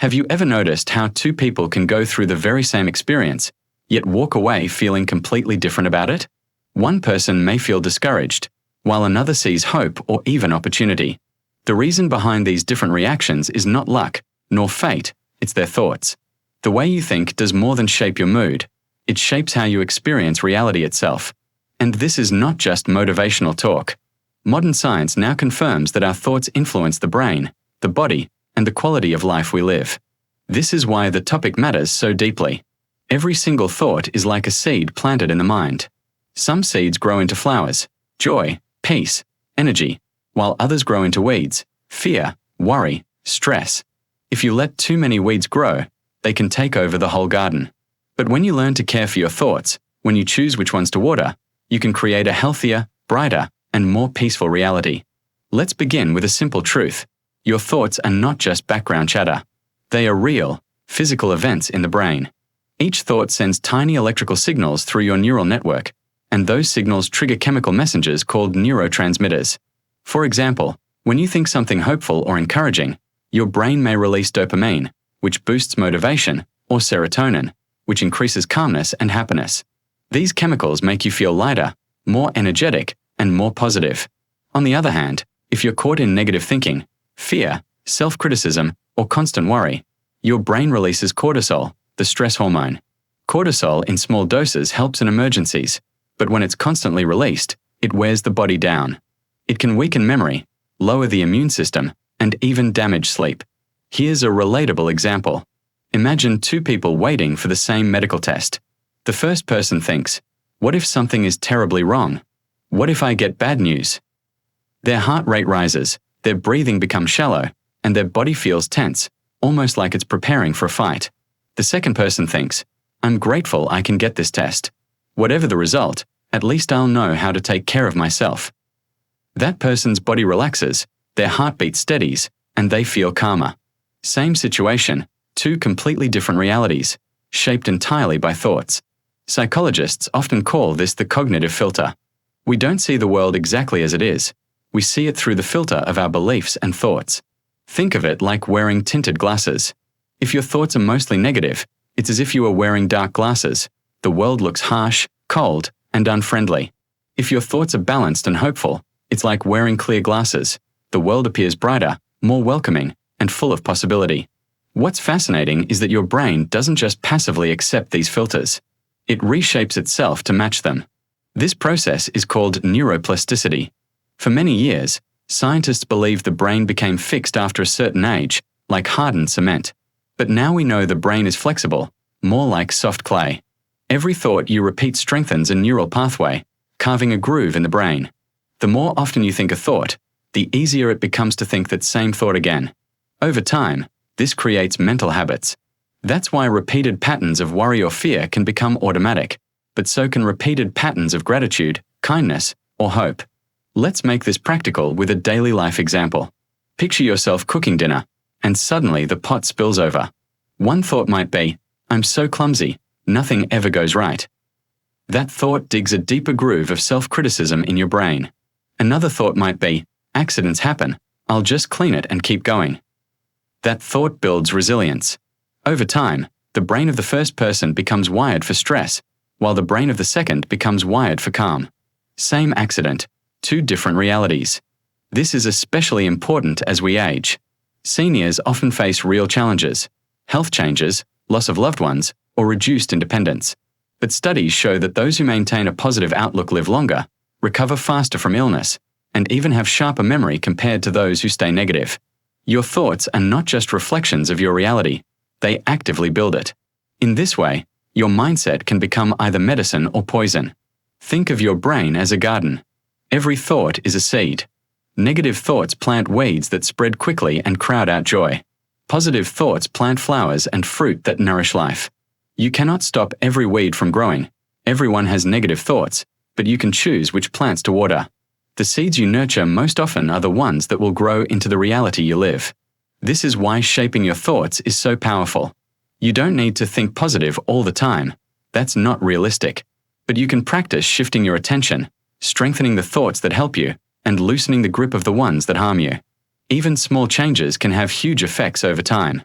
Have you ever noticed how two people can go through the very same experience, yet walk away feeling completely different about it? One person may feel discouraged, while another sees hope or even opportunity. The reason behind these different reactions is not luck, nor fate, it's their thoughts. The way you think does more than shape your mood. It shapes how you experience reality itself. And this is not just motivational talk. Modern science now confirms that our thoughts influence the brain, the body, and the quality of life we live. This is why the topic matters so deeply. Every single thought is like a seed planted in the mind. Some seeds grow into flowers, joy, peace, energy, while others grow into weeds, fear, worry, stress. If you let too many weeds grow, they can take over the whole garden. But when you learn to care for your thoughts, when you choose which ones to water, you can create a healthier, brighter, and more peaceful reality. Let's begin with a simple truth. Your thoughts are not just background chatter. They are real, physical events in the brain. Each thought sends tiny electrical signals through your neural network, and those signals trigger chemical messengers called neurotransmitters. For example, when you think something hopeful or encouraging, your brain may release dopamine, which boosts motivation, or serotonin, which increases calmness and happiness. These chemicals make you feel lighter, more energetic, and more positive. On the other hand, if you're caught in negative thinking, fear, self-criticism, or constant worry, your brain releases cortisol, the stress hormone. Cortisol in small doses helps in emergencies, but when it's constantly released, it wears the body down. It can weaken memory, lower the immune system, and even damage sleep. Here's a relatable example. Imagine two people waiting for the same medical test. The first person thinks, "What if something is terribly wrong? What if I get bad news?" Their heart rate rises, their breathing becomes shallow, and their body feels tense, almost like it's preparing for a fight. The second person thinks, "I'm grateful I can get this test. Whatever the result, at least I'll know how to take care of myself." That person's body relaxes, their heartbeat steadies, and they feel calmer. Same situation, two completely different realities, shaped entirely by thoughts. Psychologists often call this the cognitive filter. We don't see the world exactly as it is. We see it through the filter of our beliefs and thoughts. Think of it like wearing tinted glasses. If your thoughts are mostly negative, it's as if you are wearing dark glasses. The world looks harsh, cold, and unfriendly. If your thoughts are balanced and hopeful, it's like wearing clear glasses. The world appears brighter, more welcoming, and full of possibility. What's fascinating is that your brain doesn't just passively accept these filters. It reshapes itself to match them. This process is called neuroplasticity. For many years, scientists believed the brain became fixed after a certain age, like hardened cement. But now we know the brain is flexible, more like soft clay. Every thought you repeat strengthens a neural pathway, carving a groove in the brain. The more often you think a thought, the easier it becomes to think that same thought again. Over time, this creates mental habits. That's why repeated patterns of worry or fear can become automatic, but so can repeated patterns of gratitude, kindness, or hope. Let's make this practical with a daily life example. Picture yourself cooking dinner, and suddenly the pot spills over. One thought might be, "I'm so clumsy, nothing ever goes right." That thought digs a deeper groove of self-criticism in your brain. Another thought might be, "Accidents happen, I'll just clean it and keep going." That thought builds resilience. Over time, the brain of the first person becomes wired for stress, while the brain of the second becomes wired for calm. Same accident, two different realities. This is especially important as we age. Seniors often face real challenges, health changes, loss of loved ones, or reduced independence. But studies show that those who maintain a positive outlook live longer, recover faster from illness, and even have sharper memory compared to those who stay negative. Your thoughts are not just reflections of your reality, they actively build it. In this way, your mindset can become either medicine or poison. Think of your brain as a garden. Every thought is a seed. Negative thoughts plant weeds that spread quickly and crowd out joy. Positive thoughts plant flowers and fruit that nourish life. You cannot stop every weed from growing. Everyone has negative thoughts, but you can choose which plants to water. The seeds you nurture most often are the ones that will grow into the reality you live. This is why shaping your thoughts is so powerful. You don't need to think positive all the time. That's not realistic. But you can practice shifting your attention, strengthening the thoughts that help you, and loosening the grip of the ones that harm you. Even small changes can have huge effects over time.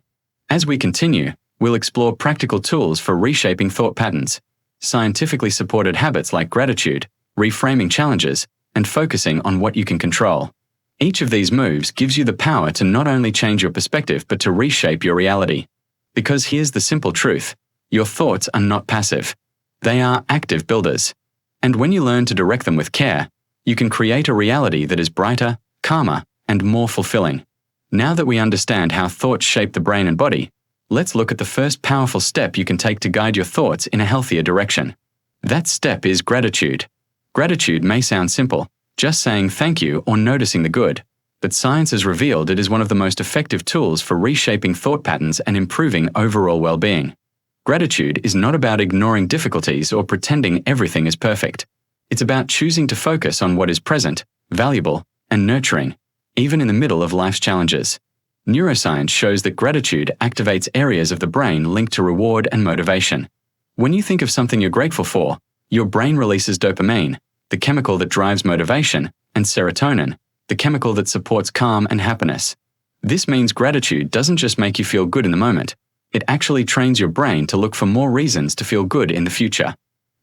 As we continue, we'll explore practical tools for reshaping thought patterns, scientifically supported habits like gratitude, reframing challenges, and focusing on what you can control. Each of these moves gives you the power to not only change your perspective but to reshape your reality. Because here's the simple truth: your thoughts are not passive. They are active builders. And when you learn to direct them with care, you can create a reality that is brighter, calmer, and more fulfilling. Now that we understand how thoughts shape the brain and body, let's look at the first powerful step you can take to guide your thoughts in a healthier direction. That step is gratitude. Gratitude may sound simple, just saying thank you or noticing the good, but science has revealed it is one of the most effective tools for reshaping thought patterns and improving overall well-being. Gratitude is not about ignoring difficulties or pretending everything is perfect. It's about choosing to focus on what is present, valuable, and nurturing, even in the middle of life's challenges. Neuroscience shows that gratitude activates areas of the brain linked to reward and motivation. When you think of something you're grateful for, your brain releases dopamine, the chemical that drives motivation, and serotonin, the chemical that supports calm and happiness. This means gratitude doesn't just make you feel good in the moment, it actually trains your brain to look for more reasons to feel good in the future.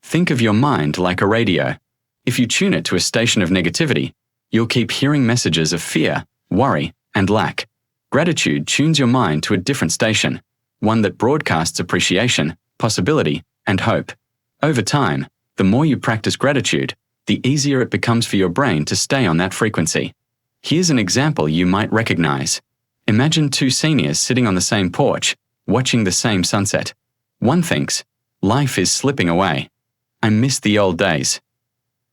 Think of your mind like a radio. If you tune it to a station of negativity, you'll keep hearing messages of fear, worry, and lack. Gratitude tunes your mind to a different station, one that broadcasts appreciation, possibility, and hope. Over time, the more you practice gratitude, the easier it becomes for your brain to stay on that frequency. Here's an example you might recognize. Imagine two seniors sitting on the same porch, watching the same sunset. One thinks, "Life is slipping away. I miss the old days."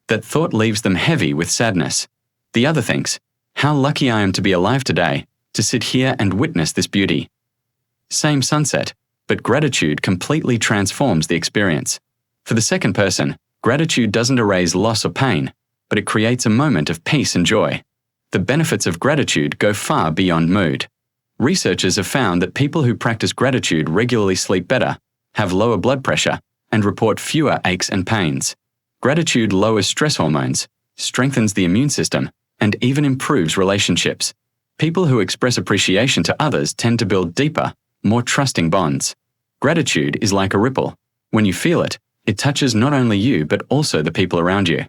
That thought leaves them heavy with sadness. The other thinks, "How lucky I am to be alive today, to sit here and witness this beauty." Same sunset, but gratitude completely transforms the experience. For the second person, gratitude doesn't erase loss or pain, but it creates a moment of peace and joy. The benefits of gratitude go far beyond mood. Researchers have found that people who practice gratitude regularly sleep better, have lower blood pressure, and report fewer aches and pains. Gratitude lowers stress hormones, strengthens the immune system, and even improves relationships. People who express appreciation to others tend to build deeper, more trusting bonds. Gratitude is like a ripple. When you feel it, it touches not only you but also the people around you.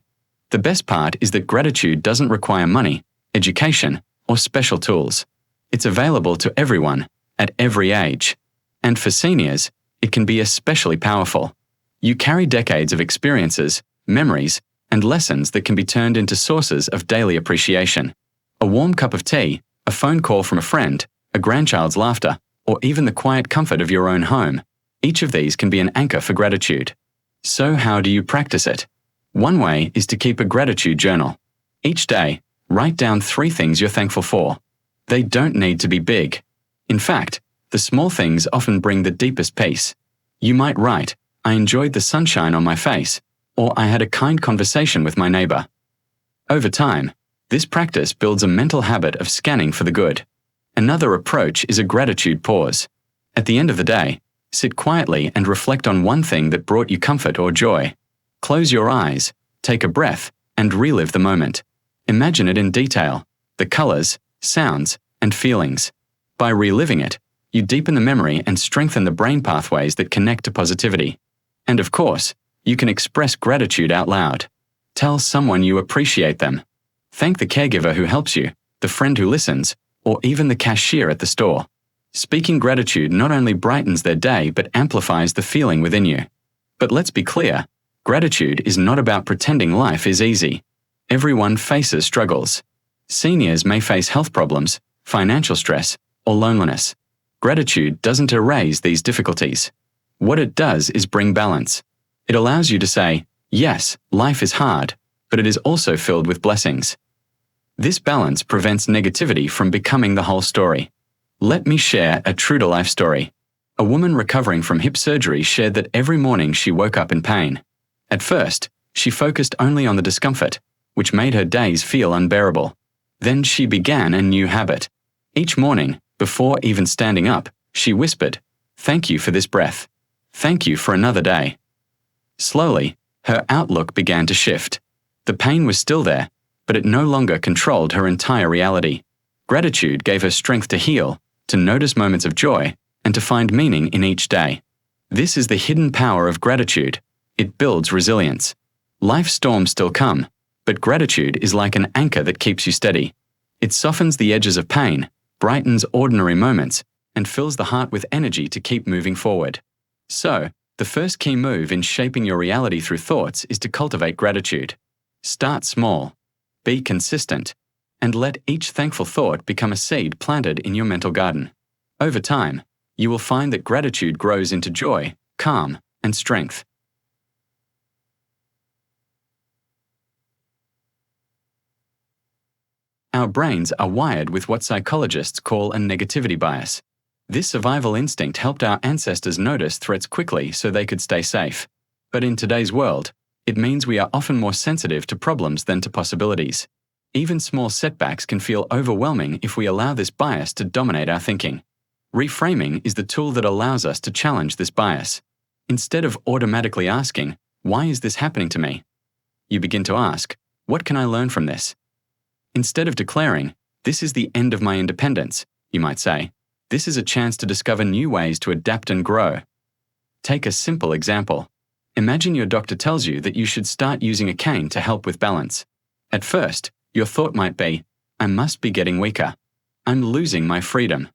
The best part is that gratitude doesn't require money, education, or special tools. It's available to everyone, at every age. And for seniors, it can be especially powerful. You carry decades of experiences, memories, and lessons that can be turned into sources of daily appreciation. A warm cup of tea, a phone call from a friend, a grandchild's laughter, or even the quiet comfort of your own home. Each of these can be an anchor for gratitude. So how do you practice it? One way is to keep a gratitude journal. Each day, write down 3 things you're thankful for. They don't need to be big. In fact, the small things often bring the deepest peace. You might write, "I enjoyed the sunshine on my face," or "I had a kind conversation with my neighbor." Over time, this practice builds a mental habit of scanning for the good. Another approach is a gratitude pause. At the end of the day, sit quietly and reflect on one thing that brought you comfort or joy. Close your eyes, take a breath, and relive the moment. Imagine it in detail, the colors, sounds, and feelings. By reliving it, you deepen the memory and strengthen the brain pathways that connect to positivity. And of course, you can express gratitude out loud. Tell someone you appreciate them. Thank the caregiver who helps you, the friend who listens, or even the cashier at the store. Speaking gratitude not only brightens their day but amplifies the feeling within you. But let's be clear, gratitude is not about pretending life is easy. Everyone faces struggles. Seniors may face health problems, financial stress, or loneliness. Gratitude doesn't erase these difficulties. What it does is bring balance. It allows you to say, yes, life is hard, but it is also filled with blessings. This balance prevents negativity from becoming the whole story. Let me share a true-to-life story. A woman recovering from hip surgery shared that every morning she woke up in pain. At first, she focused only on the discomfort, which made her days feel unbearable. Then she began a new habit. Each morning, before even standing up, she whispered, "Thank you for this breath. Thank you for another day." Slowly, her outlook began to shift. The pain was still there, but it no longer controlled her entire reality. Gratitude gave her strength to heal, to notice moments of joy, and to find meaning in each day. This is the hidden power of gratitude. It builds resilience. Life's storms still come, but gratitude is like an anchor that keeps you steady. It softens the edges of pain, brightens ordinary moments, and fills the heart with energy to keep moving forward. So, the first key move in shaping your reality through thoughts is to cultivate gratitude. Start small, be consistent, and let each thankful thought become a seed planted in your mental garden. Over time, you will find that gratitude grows into joy, calm, and strength. Our brains are wired with what psychologists call a negativity bias. This survival instinct helped our ancestors notice threats quickly so they could stay safe. But in today's world, it means we are often more sensitive to problems than to possibilities. Even small setbacks can feel overwhelming if we allow this bias to dominate our thinking. Reframing is the tool that allows us to challenge this bias. Instead of automatically asking, "Why is this happening to me?" you begin to ask, "What can I learn from this?" Instead of declaring, "This is the end of my independence," you might say, "This is a chance to discover new ways to adapt and grow." Take a simple example. Imagine your doctor tells you that you should start using a cane to help with balance. At first, your thought might be, "I must be getting weaker. I'm losing my freedom."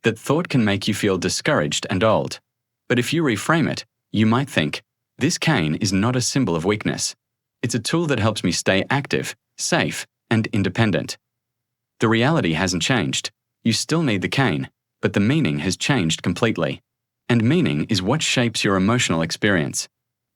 That thought can make you feel discouraged and old. But if you reframe it, you might think, "This cane is not a symbol of weakness. It's a tool that helps me stay active, safe, and independent." The reality hasn't changed. You still need the cane, but the meaning has changed completely. And meaning is what shapes your emotional experience.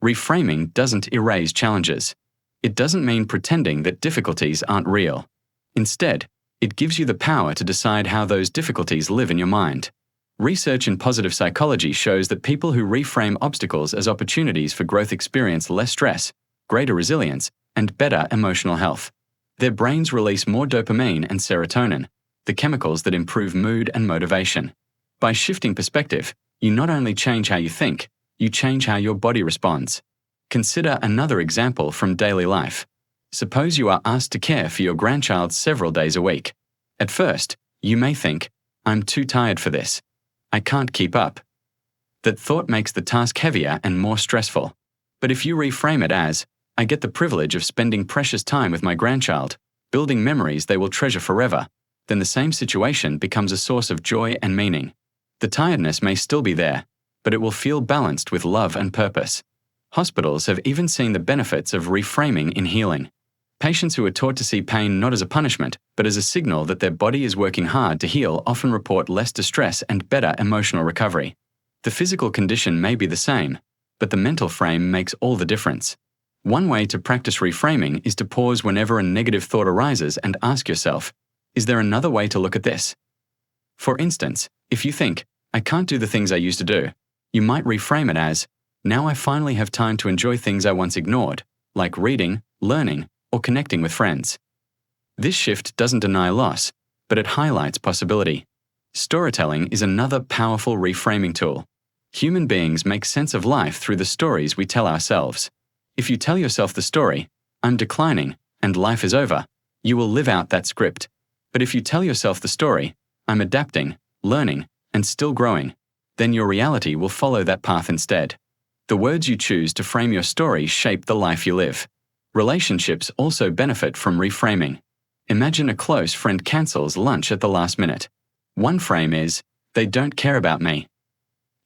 Reframing doesn't erase challenges. It doesn't mean pretending that difficulties aren't real. Instead, it gives you the power to decide how those difficulties live in your mind. Research in positive psychology shows that people who reframe obstacles as opportunities for growth experience less stress, greater resilience, and better emotional health. Their brains release more dopamine and serotonin, the chemicals that improve mood and motivation. By shifting perspective, you not only change how you think, you change how your body responds. Consider another example from daily life. Suppose you are asked to care for your grandchild several days a week. At first, you may think, "I'm too tired for this. I can't keep up." That thought makes the task heavier and more stressful. But if you reframe it as, "I get the privilege of spending precious time with my grandchild, building memories they will treasure forever," then the same situation becomes a source of joy and meaning. The tiredness may still be there, but it will feel balanced with love and purpose. Hospitals have even seen the benefits of reframing in healing. Patients who are taught to see pain not as a punishment, but as a signal that their body is working hard to heal often report less distress and better emotional recovery. The physical condition may be the same, but the mental frame makes all the difference. One way to practice reframing is to pause whenever a negative thought arises and ask yourself, "Is there another way to look at this?" For instance, if you think, "I can't do the things I used to do," you might reframe it as, "Now I finally have time to enjoy things I once ignored, like reading, learning, or connecting with friends." This shift doesn't deny loss, but it highlights possibility. Storytelling is another powerful reframing tool. Human beings make sense of life through the stories we tell ourselves. If you tell yourself the story, "I'm declining, and life is over," you will live out that script. But if you tell yourself the story, "I'm adapting, learning, and still growing," then your reality will follow that path instead. The words you choose to frame your story shape the life you live. Relationships also benefit from reframing. Imagine a close friend cancels lunch at the last minute. One frame is, "They don't care about me."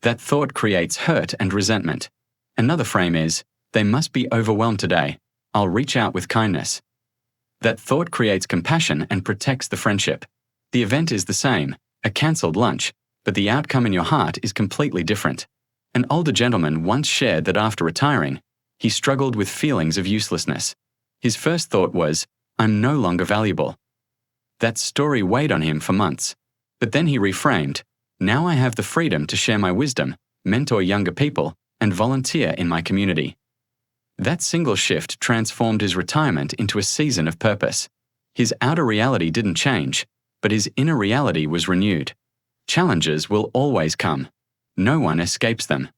That thought creates hurt and resentment. Another frame is, "They must be overwhelmed today. I'll reach out with kindness." That thought creates compassion and protects the friendship. The event is the same, a cancelled lunch, but the outcome in your heart is completely different. An older gentleman once shared that after retiring, he struggled with feelings of uselessness. His first thought was, "I'm no longer valuable." That story weighed on him for months. But then he reframed, "Now I have the freedom to share my wisdom, mentor younger people, and volunteer in my community." That single shift transformed his retirement into a season of purpose. His outer reality didn't change, but his inner reality was renewed. Challenges will always come. No one escapes them.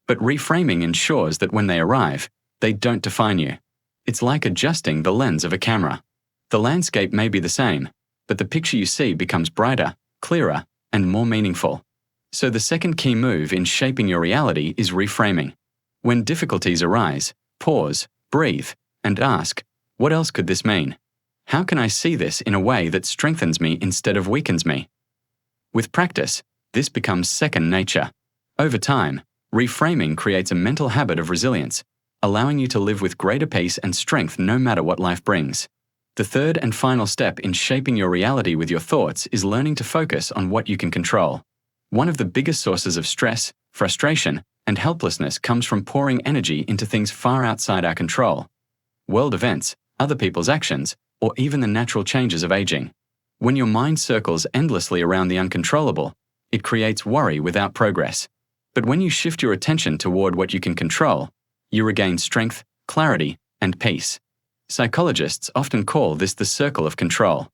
But reframing ensures that when they arrive, they don't define you. It's like adjusting the lens of a camera. The landscape may be the same, but the picture you see becomes brighter, clearer, and more meaningful. So the second key move in shaping your reality is reframing. When difficulties arise, pause, breathe, and ask, what else could this mean? How can I see this in a way that strengthens me instead of weakens me? With practice, this becomes second nature. Over time, reframing creates a mental habit of resilience, allowing you to live with greater peace and strength no matter what life brings. The third and final step in shaping your reality with your thoughts is learning to focus on what you can control. One of the biggest sources of stress, frustration, and helplessness comes from pouring energy into things far outside our control. World events, other people's actions, or even the natural changes of aging. When your mind circles endlessly around the uncontrollable, it creates worry without progress. But when you shift your attention toward what you can control, you regain strength, clarity, and peace. Psychologists often call this the circle of control.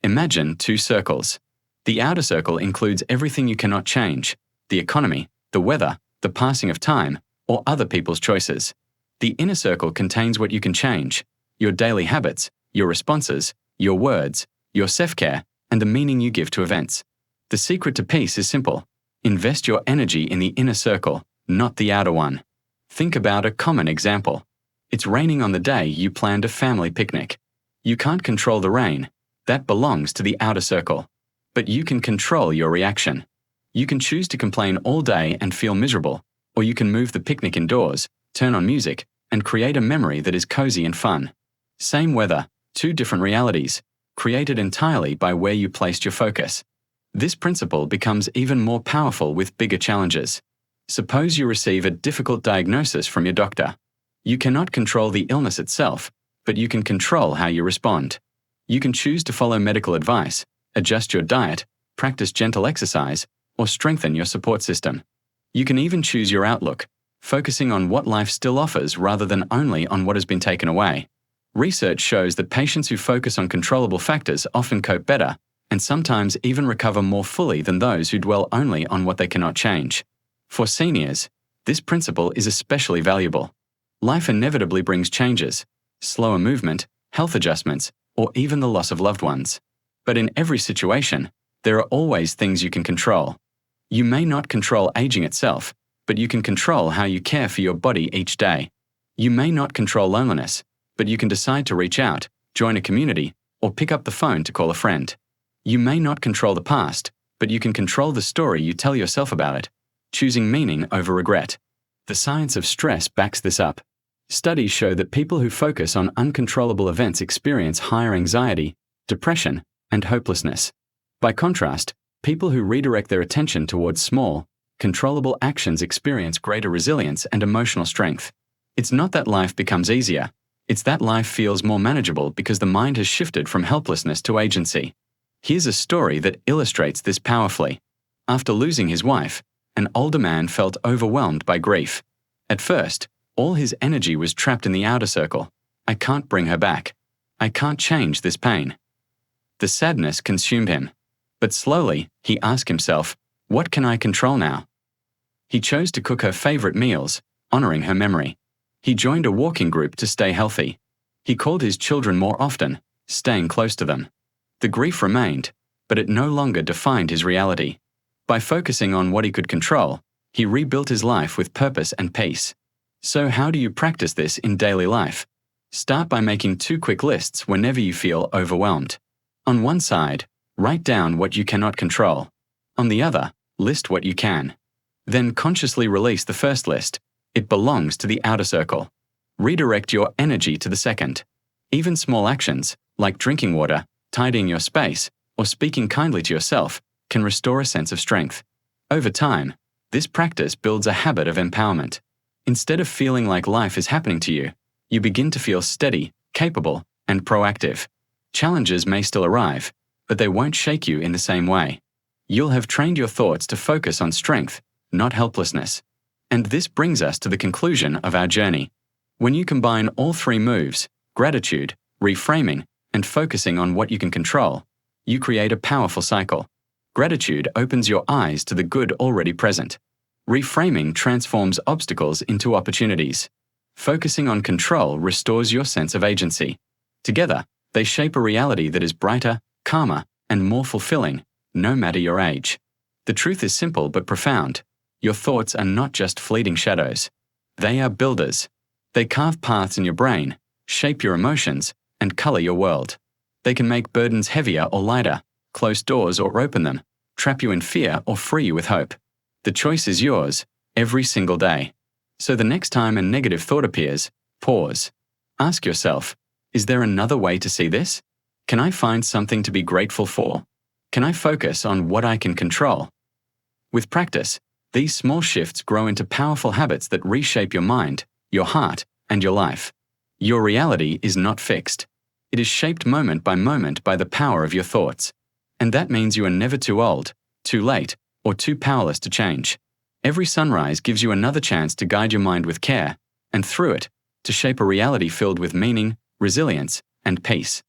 Imagine two circles. The outer circle includes everything you cannot change: the economy, the weather, the passing of time, or other people's choices. The inner circle contains what you can change: your daily habits, your responses, your words, your self-care, and the meaning you give to events. The secret to peace is simple. Invest your energy in the inner circle, not the outer one. Think about a common example. It's raining on the day you planned a family picnic. You can't control the rain. That belongs to the outer circle. But you can control your reaction. You can choose to complain all day and feel miserable, or you can move the picnic indoors, turn on music, and create a memory that is cozy and fun. Same weather, two different realities, created entirely by where you placed your focus. This principle becomes even more powerful with bigger challenges. Suppose you receive a difficult diagnosis from your doctor. You cannot control the illness itself, but you can control how you respond. You can choose to follow medical advice, adjust your diet, practice gentle exercise, or strengthen your support system. You can even choose your outlook, focusing on what life still offers rather than only on what has been taken away. Research shows that patients who focus on controllable factors often cope better, and sometimes even recover more fully than those who dwell only on what they cannot change. For seniors, this principle is especially valuable. Life inevitably brings changes: slower movement, health adjustments, or even the loss of loved ones. But in every situation, there are always things you can control. You may not control aging itself, but you can control how you care for your body each day. You may not control loneliness, but you can decide to reach out, join a community, or pick up the phone to call a friend. You may not control the past, but you can control the story you tell yourself about it, choosing meaning over regret. The science of stress backs this up. Studies show that people who focus on uncontrollable events experience higher anxiety, depression, and hopelessness. By contrast, people who redirect their attention towards small, controllable actions experience greater resilience and emotional strength. It's not that life becomes easier. It's that life feels more manageable because the mind has shifted from helplessness to agency. Here's a story that illustrates this powerfully. After losing his wife, an older man felt overwhelmed by grief. At first, all his energy was trapped in the outer circle. I can't bring her back. I can't change this pain. The sadness consumed him. But slowly, he asked himself, what can I control now? He chose to cook her favorite meals, honoring her memory. He joined a walking group to stay healthy. He called his children more often, staying close to them. The grief remained, but it no longer defined his reality. By focusing on what he could control, he rebuilt his life with purpose and peace. So how do you practice this in daily life? Start by making 2 quick lists whenever you feel overwhelmed. On one side, write down what you cannot control. On the other, list what you can. Then consciously release the first list. It belongs to the outer circle. Redirect your energy to the second. Even small actions, like drinking water, tidying your space, or speaking kindly to yourself, can restore a sense of strength. Over time, this practice builds a habit of empowerment. Instead of feeling like life is happening to you, you begin to feel steady, capable, and proactive. Challenges may still arrive, but they won't shake you in the same way. You'll have trained your thoughts to focus on strength, not helplessness. And this brings us to the conclusion of our journey. When you combine all 3 moves, gratitude, reframing, and focusing on what you can control, you create a powerful cycle. Gratitude opens your eyes to the good already present. Reframing transforms obstacles into opportunities. Focusing on control restores your sense of agency. Together, they shape a reality that is brighter, calmer, and more fulfilling, no matter your age. The truth is simple but profound. Your thoughts are not just fleeting shadows. They are builders. They carve paths in your brain, shape your emotions, and color your world. They can make burdens heavier or lighter, close doors or open them, trap you in fear or free you with hope. The choice is yours, every single day. So the next time a negative thought appears, pause. Ask yourself, is there another way to see this? Can I find something to be grateful for? Can I focus on what I can control? With practice, these small shifts grow into powerful habits that reshape your mind, your heart, and your life. Your reality is not fixed. It is shaped moment by the power of your thoughts. And that means you are never too old, too late, or too powerless to change. Every sunrise gives you another chance to guide your mind with care, and through it, to shape a reality filled with meaning, resilience, and peace.